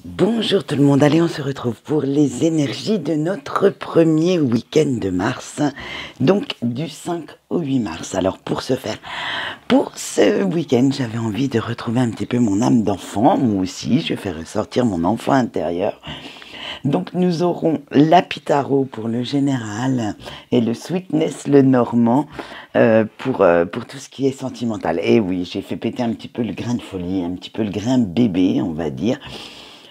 Bonjour tout le monde, allez on se retrouve pour les énergies de notre premier week-end de mars, donc du 5 au 8 mars. Alors pour ce week-end, j'avais envie de retrouver un petit peu mon âme d'enfant, moi aussi, je vais faire ressortir mon enfant intérieur. Donc nous aurons l'Apitaro pour le général et le Sweetness le normand pour tout ce qui est sentimental. Et oui, j'ai fait péter un petit peu le grain de folie, un petit peu le grain bébé, on va dire,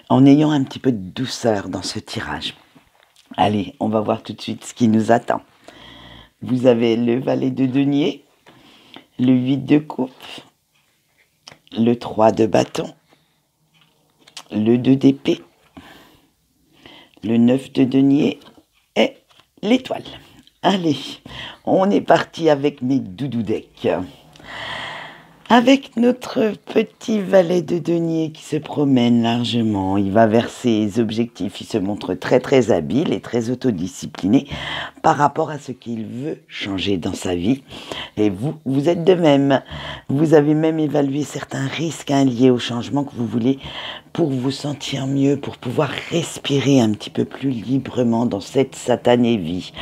en ayant un petit peu de douceur dans ce tirage. Allez, on va voir tout de suite ce qui nous attend. Vous avez le valet de denier, le 8 de coupe, le 3 de bâton, le 2 d'épée, le 9 de denier et l'étoile. Allez, on est parti avec mes doudou decks. Avec notre petit valet de denier qui se promène largement, il va vers ses objectifs, il se montre très très habile et très autodiscipliné par rapport à ce qu'il veut changer dans sa vie. Et vous êtes de même. Vous avez même évalué certains risques liés au changement que vous voulez pour vous sentir mieux, pour pouvoir respirer un petit peu plus librement dans cette satanée vie.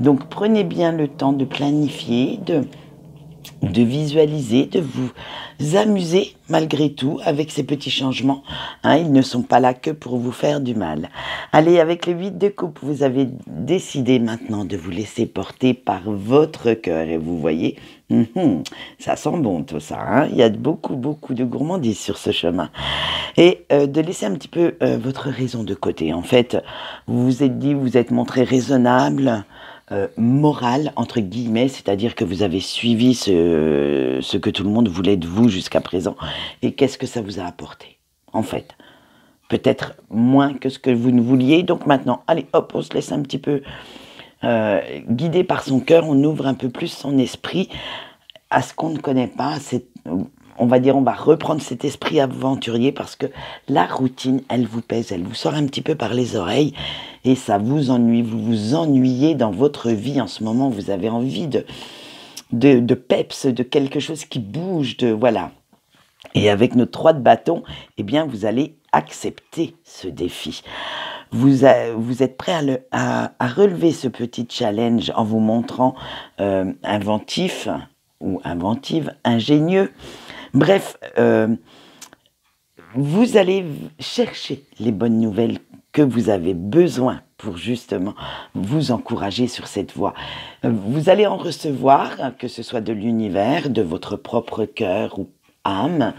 Donc prenez bien le temps de planifier, de visualiser, de vous amuser malgré tout avec ces petits changements. Ils ne sont pas là que pour vous faire du mal. Allez, avec le 8 de coupe, vous avez décidé maintenant de vous laisser porter par votre cœur. Et vous voyez, ça sent bon tout ça. Il y a beaucoup de gourmandise sur ce chemin. Et de laisser un petit peu votre raison de côté. En fait, vous vous êtes dit, vous vous êtes montré raisonnable, moral, entre guillemets, c'est-à-dire que vous avez suivi ce que tout le monde voulait de vous jusqu'à présent. Et qu'est-ce que ça vous a apporté, en fait? Peut-être moins que ce que vous ne vouliez. Donc maintenant, allez, hop, on se laisse un petit peu guider par son cœur. On ouvre un peu plus son esprit à ce qu'on ne connaît pas. On va dire, on va reprendre cet esprit aventurier parce que la routine, elle vous pèse, elle vous sort un petit peu par les oreilles et ça vous ennuie. Vous vous ennuyez dans votre vie en ce moment. Vous avez envie de peps, de quelque chose qui bouge, voilà. Et avec notre 3 de bâton, eh bien, vous allez accepter ce défi. Vous êtes prêt à relever ce petit challenge en vous montrant inventif ou inventive, ingénieux. Bref, vous allez chercher les bonnes nouvelles que vous avez besoin pour justement vous encourager sur cette voie. Vous allez en recevoir, que ce soit de l'univers, de votre propre cœur ou âme,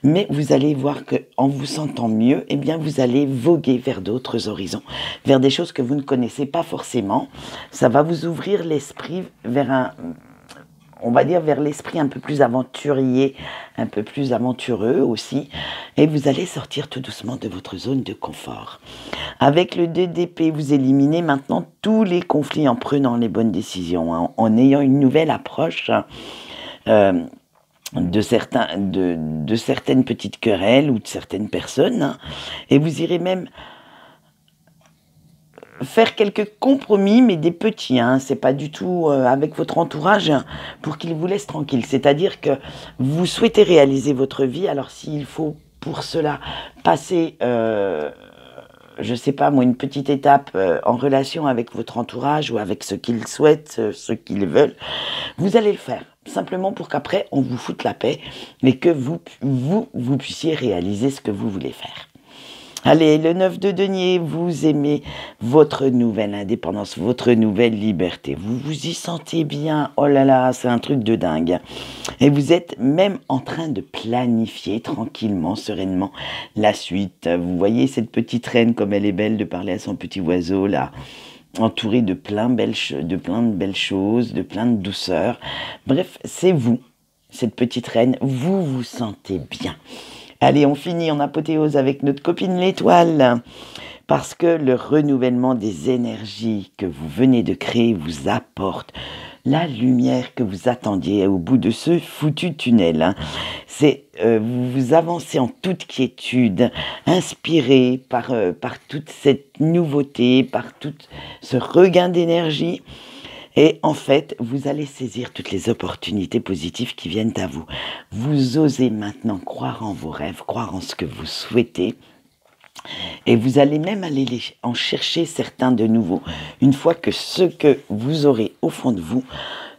mais vous allez voir que en vous sentant mieux, eh bien vous allez voguer vers d'autres horizons, vers des choses que vous ne connaissez pas forcément. Ça va vous ouvrir l'esprit vers on va dire vers l'esprit un peu plus aventurier, un peu plus aventureux aussi, et vous allez sortir tout doucement de votre zone de confort. Avec le 2 d'épée, vous éliminez maintenant tous les conflits en prenant les bonnes décisions, en ayant une nouvelle approche de certaines petites querelles ou de certaines personnes, et vous irez même faire quelques compromis, mais des petits, c'est pas du tout avec votre entourage pour qu'il vous laisse tranquille. C'est-à-dire que vous souhaitez réaliser votre vie, alors s'il faut pour cela passer, je sais pas moi, une petite étape en relation avec votre entourage ou avec ce qu'ils souhaitent, ce qu'ils veulent, vous allez le faire. Simplement pour qu'après on vous foute la paix et que vous puissiez réaliser ce que vous voulez faire. Allez, le 9 de denier, vous aimez votre nouvelle indépendance, votre nouvelle liberté. Vous vous y sentez bien. Oh là là, c'est un truc de dingue. Et vous êtes même en train de planifier tranquillement, sereinement la suite. Vous voyez cette petite reine comme elle est belle de parler à son petit oiseau là, entourée de plein de belles choses, de plein de douceur. Bref, c'est vous, cette petite reine, vous vous sentez bien. Allez, on finit en apothéose avec notre copine l'étoile, parce que le renouvellement des énergies que vous venez de créer vous apporte la lumière que vous attendiez au bout de ce foutu tunnel. Vous avancez en toute quiétude, inspiré par toute cette nouveauté, par tout ce regain d'énergie. Et en fait, vous allez saisir toutes les opportunités positives qui viennent à vous. Vous osez maintenant croire en vos rêves, croire en ce que vous souhaitez. Et vous allez même aller en chercher certains de nouveaux, une fois que ceux que vous aurez au fond de vous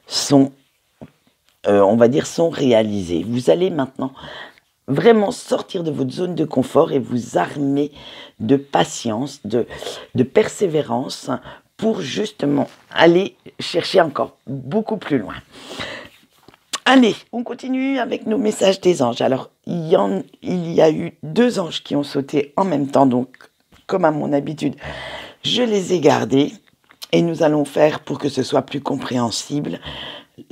sont, on va dire, sont réalisés. Vous allez maintenant vraiment sortir de votre zone de confort et vous armer de patience, de persévérance pour justement aller chercher encore beaucoup plus loin. Allez, on continue avec nos messages des anges. Alors, il y a eu 2 anges qui ont sauté en même temps, donc comme à mon habitude, je les ai gardés et nous allons faire pour que ce soit plus compréhensible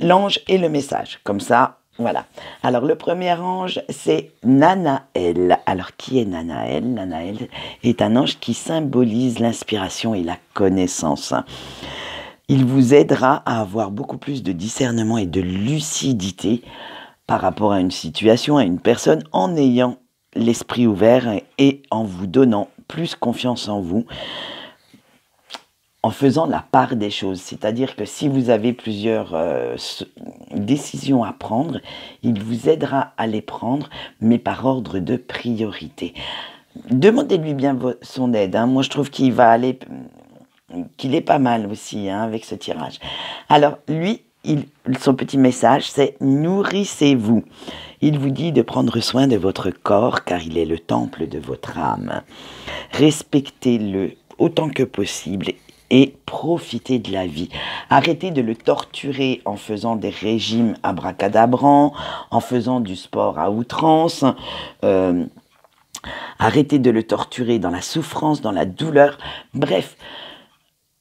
l'ange et le message. Comme ça, voilà. Alors, le premier ange, c'est Nanaël. Alors, qui est Nanaël? Nanaël est un ange qui symbolise l'inspiration et la connaissance. Il vous aidera à avoir beaucoup plus de discernement et de lucidité par rapport à une situation, à une personne, en ayant l'esprit ouvert et en vous donnant plus confiance en vous, en faisant la part des choses. C'est-à-dire que si vous avez plusieurs décisions à prendre, il vous aidera à les prendre, mais par ordre de priorité. Demandez-lui bien son aide. Moi, je trouve qu'il est pas mal aussi avec ce tirage. Alors, lui, son petit message, c'est « Nourrissez-vous ». Il vous dit de prendre soin de votre corps, car il est le temple de votre âme. Respectez-le autant que possible et profitez de la vie. Arrêtez de le torturer en faisant des régimes abracadabrants, en faisant du sport à outrance. Arrêtez de le torturer dans la souffrance, dans la douleur. Bref,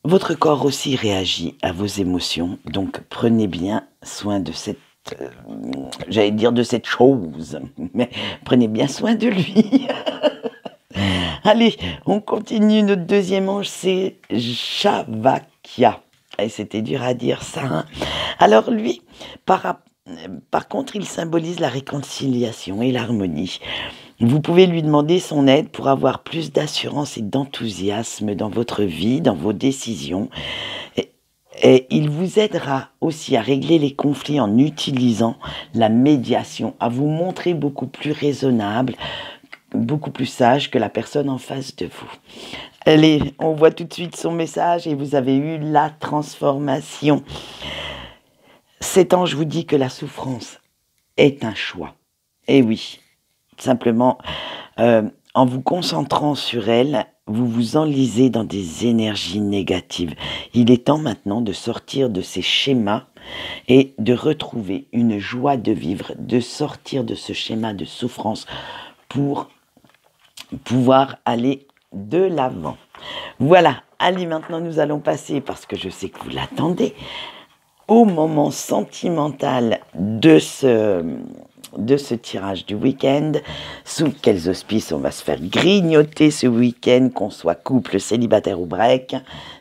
votre corps aussi réagit à vos émotions, donc prenez bien soin de cette, de cette chose, mais prenez bien soin de lui. Allez, on continue, notre deuxième ange, c'est Shavakia. Et c'était dur à dire ça. Alors lui, par contre, il symbolise la réconciliation et l'harmonie. Vous pouvez lui demander son aide pour avoir plus d'assurance et d'enthousiasme dans votre vie, dans vos décisions. Et il vous aidera aussi à régler les conflits en utilisant la médiation, à vous montrer beaucoup plus raisonnable, beaucoup plus sage que la personne en face de vous. Allez, on voit tout de suite son message et vous avez eu la transformation. Cet ange vous dit que la souffrance est un choix. Et oui. Simplement, en vous concentrant sur elle, vous vous enlisez dans des énergies négatives. Il est temps maintenant de sortir de ces schémas et de retrouver une joie de vivre, de sortir de ce schéma de souffrance pour pouvoir aller de l'avant. Voilà, allez, maintenant nous allons passer, parce que je sais que vous l'attendez, au moment sentimental de ce tirage du week-end. Sous quels auspices on va se faire grignoter ce week-end, qu'on soit couple, célibataire ou break.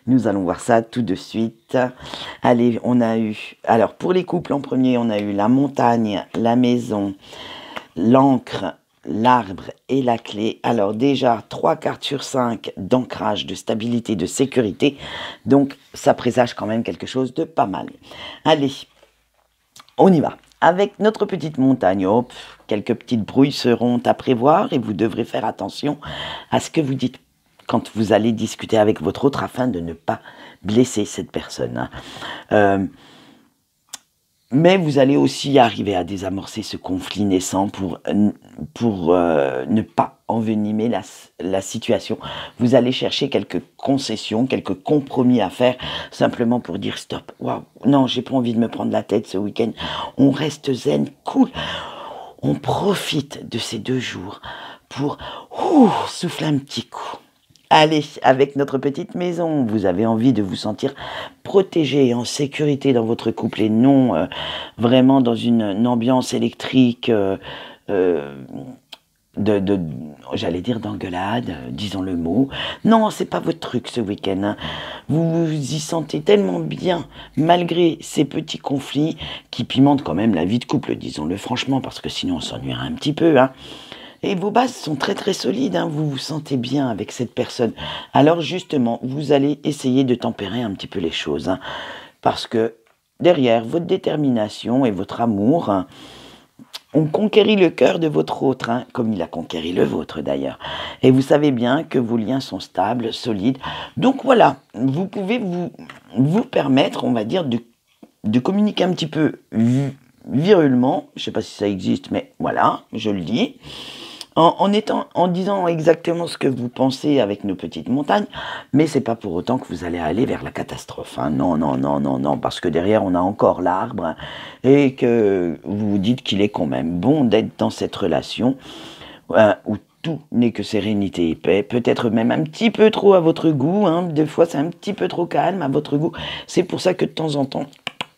Nous allons voir ça tout de suite. Allez, on a eu... Alors, pour les couples, en premier, on a eu la montagne, la maison, l'encre, l'arbre et la clé. Alors déjà, 3 cartes sur 5 d'ancrage, de stabilité, de sécurité. Donc, ça présage quand même quelque chose de pas mal. Allez, on y va. Avec notre petite montagne, quelques petites brouilles seront à prévoir et vous devrez faire attention à ce que vous dites quand vous allez discuter avec votre autre afin de ne pas blesser cette personne. Mais vous allez aussi arriver à désamorcer ce conflit naissant pour ne pas envenimer la situation. Vous allez chercher quelques concessions, quelques compromis à faire, simplement pour dire stop. Waouh, non, j'ai pas envie de me prendre la tête ce week-end. On reste zen, cool. On profite de ces 2 jours pour souffler un petit coup. Allez, avec notre petite maison, vous avez envie de vous sentir protégé et en sécurité dans votre couple et non vraiment dans une ambiance électrique j'allais dire d'engueulade, disons le mot. Non, c'est pas votre truc ce week-end. Vous vous y sentez tellement bien, malgré ces petits conflits qui pimentent quand même la vie de couple, disons-le franchement, parce que sinon on s'ennuiera un petit peu, Et vos bases sont très très solides, vous vous sentez bien avec cette personne. Alors justement, vous allez essayer de tempérer un petit peu les choses. Parce que derrière votre détermination et votre amour, on conquérit le cœur de votre autre, hein, comme il a conquéri le vôtre d'ailleurs. Et vous savez bien que vos liens sont stables, solides. Donc voilà, vous pouvez vous permettre, on va dire, de communiquer un petit peu virulement. Je ne sais pas si ça existe, mais voilà, je le dis. En disant exactement ce que vous pensez avec nos petites montagnes, mais c'est pas pour autant que vous allez aller vers la catastrophe. Hein. Non, non, non, non, non, parce que derrière on a encore l'arbre, hein, et que vous vous dites qu'il est quand même bon d'être dans cette relation où tout n'est que sérénité et paix, peut-être même un petit peu trop à votre goût, hein. Des fois c'est un petit peu trop calme à votre goût. C'est pour ça que de temps en temps,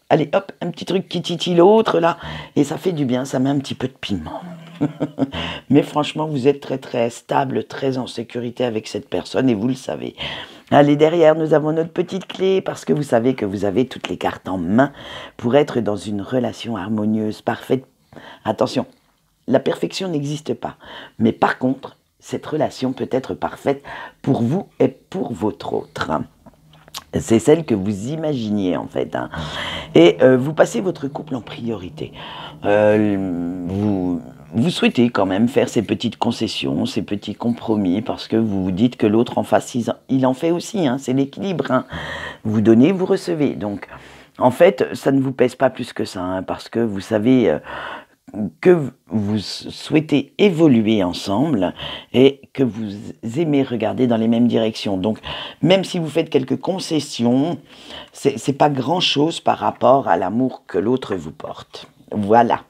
allez hop, un petit truc qui titille l'autre là, et ça fait du bien, ça met un petit peu de piment. Mais franchement, vous êtes très très stable, très en sécurité avec cette personne et vous le savez. Allez, derrière, nous avons notre petite clé parce que vous savez que vous avez toutes les cartes en main pour être dans une relation harmonieuse, parfaite. Attention, la perfection n'existe pas. Mais par contre, cette relation peut être parfaite pour vous et pour votre autre. C'est celle que vous imaginiez en fait. Hein. Et vous passez votre couple en priorité. Vous souhaitez quand même faire ces petites concessions, ces petits compromis, parce que vous vous dites que l'autre en face, il en fait aussi, hein, c'est l'équilibre. Hein. Vous donnez, vous recevez. Donc, en fait, ça ne vous pèse pas plus que ça, hein, parce que vous savez que vous souhaitez évoluer ensemble et que vous aimez regarder dans les mêmes directions. Donc, même si vous faites quelques concessions, c'est pas grand-chose par rapport à l'amour que l'autre vous porte. Voilà.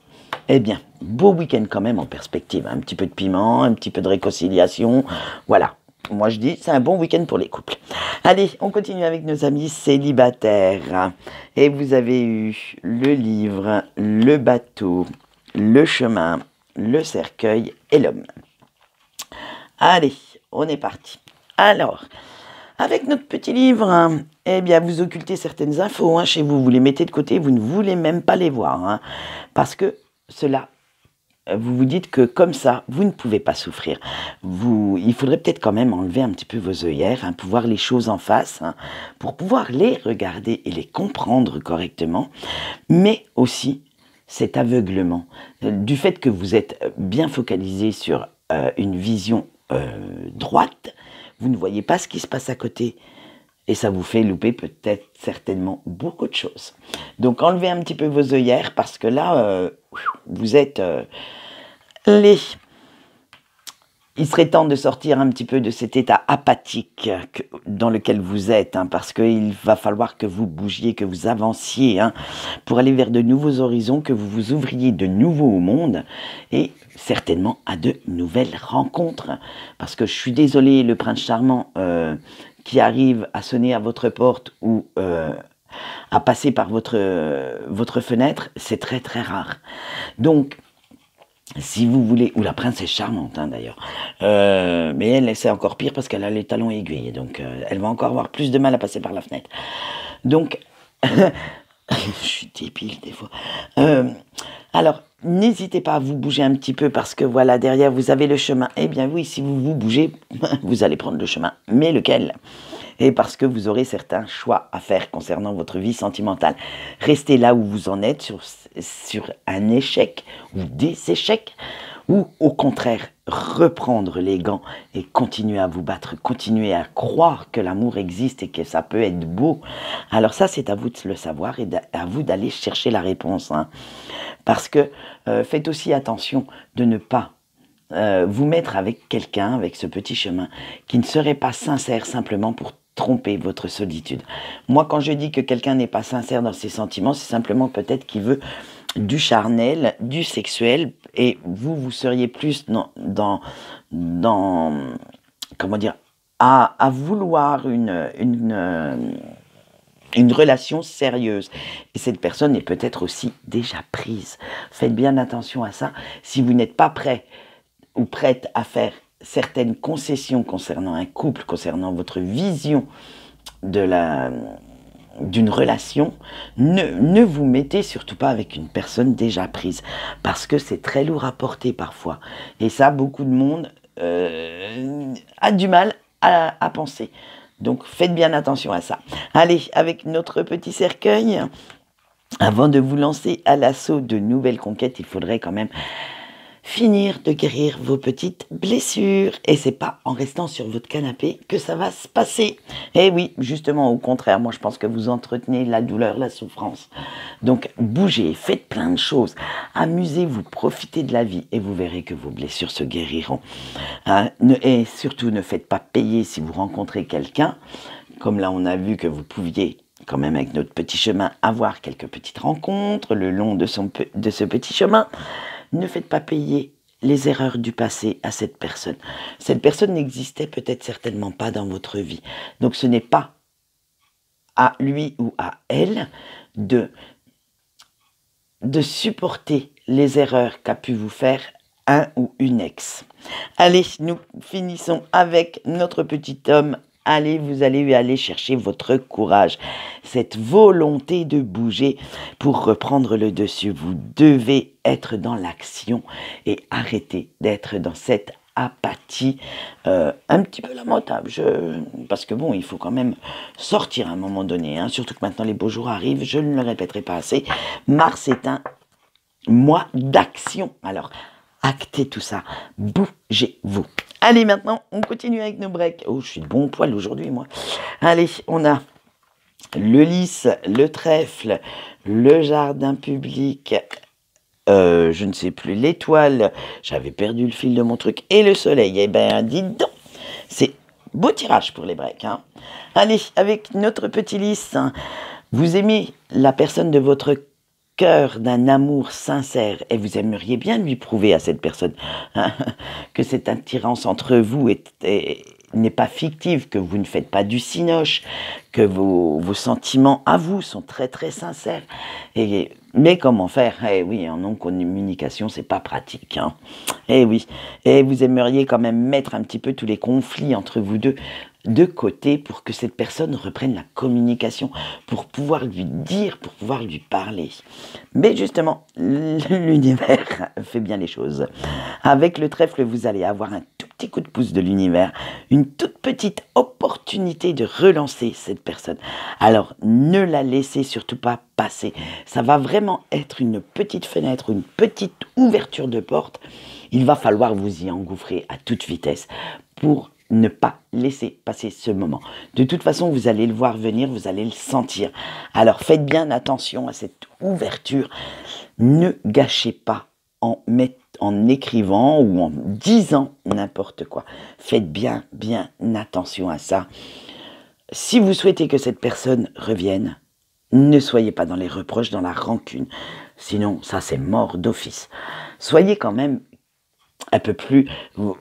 Eh bien, beau week-end quand même en perspective. Un petit peu de piment, un petit peu de réconciliation. Voilà. Moi, je dis, c'est un bon week-end pour les couples. Allez, on continue avec nos amis célibataires. Et vous avez eu le livre, le bateau, le chemin, le cercueil et l'homme. Allez, on est parti. Alors, avec notre petit livre, hein, eh bien, vous occultez certaines infos hein, chez vous. Vous les mettez de côté, vous ne voulez même pas les voir. Hein, parce que cela, vous vous dites que comme ça, vous ne pouvez pas souffrir. Il faudrait peut-être quand même enlever un petit peu vos œillères, hein, pour voir les choses en face, hein, pour pouvoir les regarder et les comprendre correctement, mais aussi cet aveuglement du fait que vous êtes bien focalisé sur une vision droite, vous ne voyez pas ce qui se passe à côté. Et ça vous fait louper peut-être certainement beaucoup de choses. Donc enlevez un petit peu vos œillères parce que là, vous êtes il serait temps de sortir un petit peu de cet état apathique dans lequel vous êtes, hein, parce qu'il va falloir que vous bougiez, que vous avanciez, hein, pour aller vers de nouveaux horizons, que vous vous ouvriez de nouveau au monde et certainement à de nouvelles rencontres. Parce que je suis désolée, le prince charmant qui arrive à sonner à votre porte ou à passer par votre fenêtre, c'est très très rare. Donc, si vous voulez, ou la princesse charmante hein, d'ailleurs, mais elle c'est encore pire parce qu'elle a les talons aiguilles, donc elle va encore avoir plus de mal à passer par la fenêtre. Donc, je suis débile des fois. Alors, n'hésitez pas à vous bouger un petit peu parce que voilà, derrière vous avez le chemin. Eh bien oui, si vous vous bougez, vous allez prendre le chemin. Mais lequel ? Et parce que vous aurez certains choix à faire concernant votre vie sentimentale. Restez là où vous en êtes, sur un échec ou des échecs, ou au contraire, reprendre les gants et continuer à vous battre, continuer à croire que l'amour existe et que ça peut être beau. Alors ça, c'est à vous de le savoir et à vous d'aller chercher la réponse. Hein. Parce que faites aussi attention de ne pas vous mettre avec quelqu'un, avec ce petit chemin, qui ne serait pas sincère simplement pour tromper votre solitude. Moi, quand je dis que quelqu'un n'est pas sincère dans ses sentiments, c'est simplement peut-être qu'il veut du charnel, du sexuel, et vous seriez plus dans comment dire, à vouloir une relation sérieuse. Et cette personne est peut-être aussi déjà prise. Faites bien attention à ça. Si vous n'êtes pas prêt ou prête à faire certaines concessions concernant un couple, concernant votre vision d'une relation, ne vous mettez surtout pas avec une personne déjà prise, parce que c'est très lourd à porter parfois. Et ça, beaucoup de monde a du mal à penser. Donc faites bien attention à ça. Allez, avec notre petit cercueil, Avant de vous lancer à l'assaut de nouvelles conquêtes, il faudrait quand même finir de guérir vos petites blessures. Et c'est pas en restant sur votre canapé que ça va se passer. Eh oui, justement, au contraire, moi je pense que vous entretenez la douleur, la souffrance. Donc bougez, faites plein de choses, amusez-vous, profitez de la vie et vous verrez que vos blessures se guériront. Hein, et surtout, ne faites pas payer si vous rencontrez quelqu'un. Comme là, on a vu que vous pouviez quand même avec notre petit chemin avoir quelques petites rencontres le long de ce petit chemin. Ne faites pas payer les erreurs du passé à cette personne. Cette personne n'existait peut-être certainement pas dans votre vie. Donc ce n'est pas à lui ou à elle de supporter les erreurs qu'a pu vous faire un ou une ex. Allez, nous finissons avec notre petit homme. Allez, vous allez aller chercher votre courage, cette volonté de bouger pour reprendre le dessus. Vous devez être dans l'action et arrêter d'être dans cette apathie un petit peu lamentable. Parce que bon, il faut quand même sortir à un moment donné, hein, surtout que maintenant les beaux jours arrivent, je ne le répéterai pas assez. Mars est un mois d'action. Alors, actez tout ça, bougez-vous. Allez, maintenant, on continue avec nos breaks. Oh, je suis de bon poil aujourd'hui, moi. Allez, on a le lys, le trèfle, le jardin public, je ne sais plus, l'étoile, j'avais perdu le fil de mon truc, et le soleil. Eh ben, dites donc, c'est beau tirage pour les breaks. Hein. Allez, avec notre petit lys, hein, vous aimez la personne de votre cœur d'un amour sincère et vous aimeriez bien lui prouver à cette personne hein, que cette attirance entre vous n'est pas fictive, que vous ne faites pas du cinoche, que vos sentiments à vous sont très très sincères. Mais comment faire? Eh oui, en non-communication, c'est pas pratique. Hein. Eh oui, et vous aimeriez quand même mettre un petit peu tous les conflits entre vous deux de côté pour que cette personne reprenne la communication, pour pouvoir lui dire, pour pouvoir lui parler. Mais justement, l'univers fait bien les choses. Avec le trèfle, vous allez avoir un tout petit coup de pouce de l'univers, une toute petite opportunité de relancer cette personne. Alors, ne la laissez surtout pas passer. Ça va vraiment être une petite fenêtre, une petite ouverture de porte. Il va falloir vous y engouffrer à toute vitesse pour ne pas laisser passer ce moment. De toute façon, vous allez le voir venir, vous allez le sentir. Alors faites bien attention à cette ouverture. Ne gâchez pas en écrivant ou en disant n'importe quoi. Faites bien attention à ça. Si vous souhaitez que cette personne revienne, ne soyez pas dans les reproches, dans la rancune. Sinon, ça c'est mort d'office. Soyez quand même un peu plus,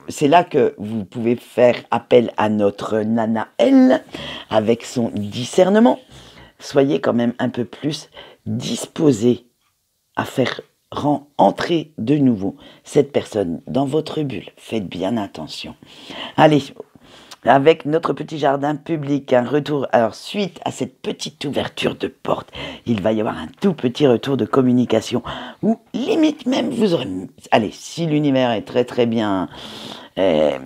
c'est là que vous pouvez faire appel à notre Nana Elle, avec son discernement. Soyez quand même un peu plus disposé à faire entrer de nouveau cette personne dans votre bulle. Faites bien attention. Allez, avec notre petit jardin public, un retour, alors suite à cette petite ouverture de porte, il va y avoir un tout petit retour de communication, ou limite même vous aurez, allez, si l'univers est très bien, de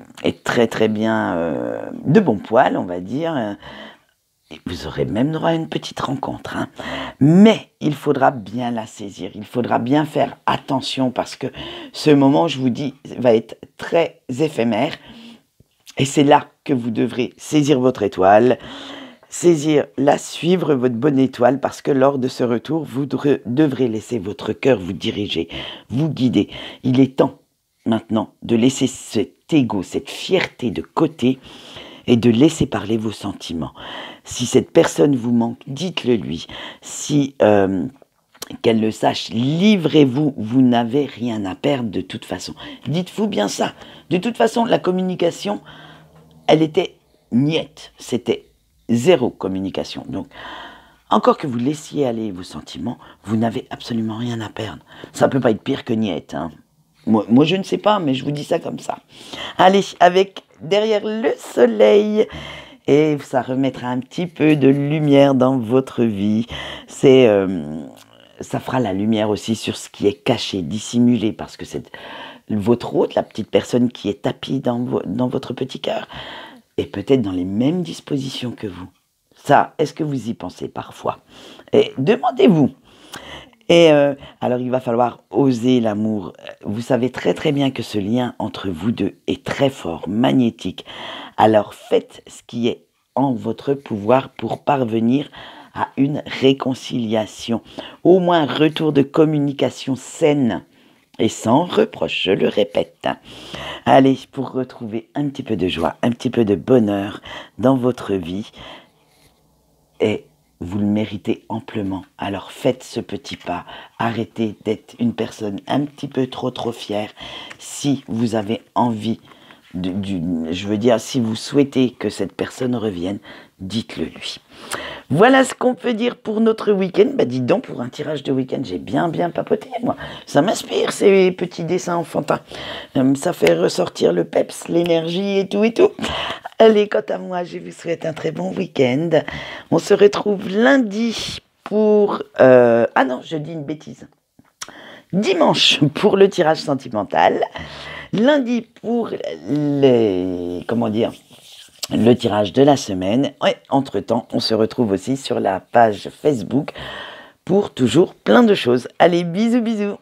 bon poil, on va dire, vous aurez même droit à une petite rencontre, hein. Mais il faudra bien la saisir, il faudra bien faire attention parce que ce moment, je vous dis, va être très éphémère. Et c'est là que vous devrez saisir votre étoile, suivre votre bonne étoile, parce que lors de ce retour, vous devrez laisser votre cœur vous diriger, vous guider. Il est temps maintenant de laisser cet ego, cette fierté de côté et de laisser parler vos sentiments. Si cette personne vous manque, dites-le lui. Si qu'elle le sache, livrez-vous, vous n'avez rien à perdre de toute façon. Dites-vous bien ça. De toute façon, la communication, elle était niette, c'était zéro communication. Donc, encore que vous laissiez aller vos sentiments, vous n'avez absolument rien à perdre. Ça ne peut pas être pire que niette. Hein. Moi, je ne sais pas, mais je vous dis ça comme ça. Allez, avec derrière le soleil, et ça remettra un petit peu de lumière dans votre vie. Ça fera la lumière aussi sur ce qui est caché, dissimulé, parce que c'est votre hôte, la petite personne qui est tapie dans votre petit cœur, est peut-être dans les mêmes dispositions que vous. Ça, est-ce que vous y pensez parfois? Et demandez-vous, Et alors, il va falloir oser l'amour. Vous savez très très bien que ce lien entre vous deux est très fort, magnétique. Alors, faites ce qui est en votre pouvoir pour parvenir à une réconciliation. Au moins, un retour de communication saine et sans reproche, je le répète. Allez, pour retrouver un petit peu de joie, un petit peu de bonheur dans votre vie, et vous le méritez amplement. Alors faites ce petit pas. Arrêtez d'être une personne un petit peu trop fière. Si vous avez envie, je veux dire, si vous souhaitez que cette personne revienne, dites-le lui. Voilà ce qu'on peut dire pour notre week-end. Bah dis donc, pour un tirage de week-end, j'ai bien papoté, moi. Ça m'inspire, ces petits dessins enfantins. Ça fait ressortir le peps, l'énergie et tout et tout. Allez, quant à moi, je vous souhaite un très bon week-end. On se retrouve lundi pour... Ah non, je dis une bêtise. Dimanche pour le tirage sentimental. Lundi pour les... Comment dire ? Le tirage de la semaine. Et entre-temps, on se retrouve aussi sur la page Facebook pour toujours plein de choses. Allez, bisous, bisous.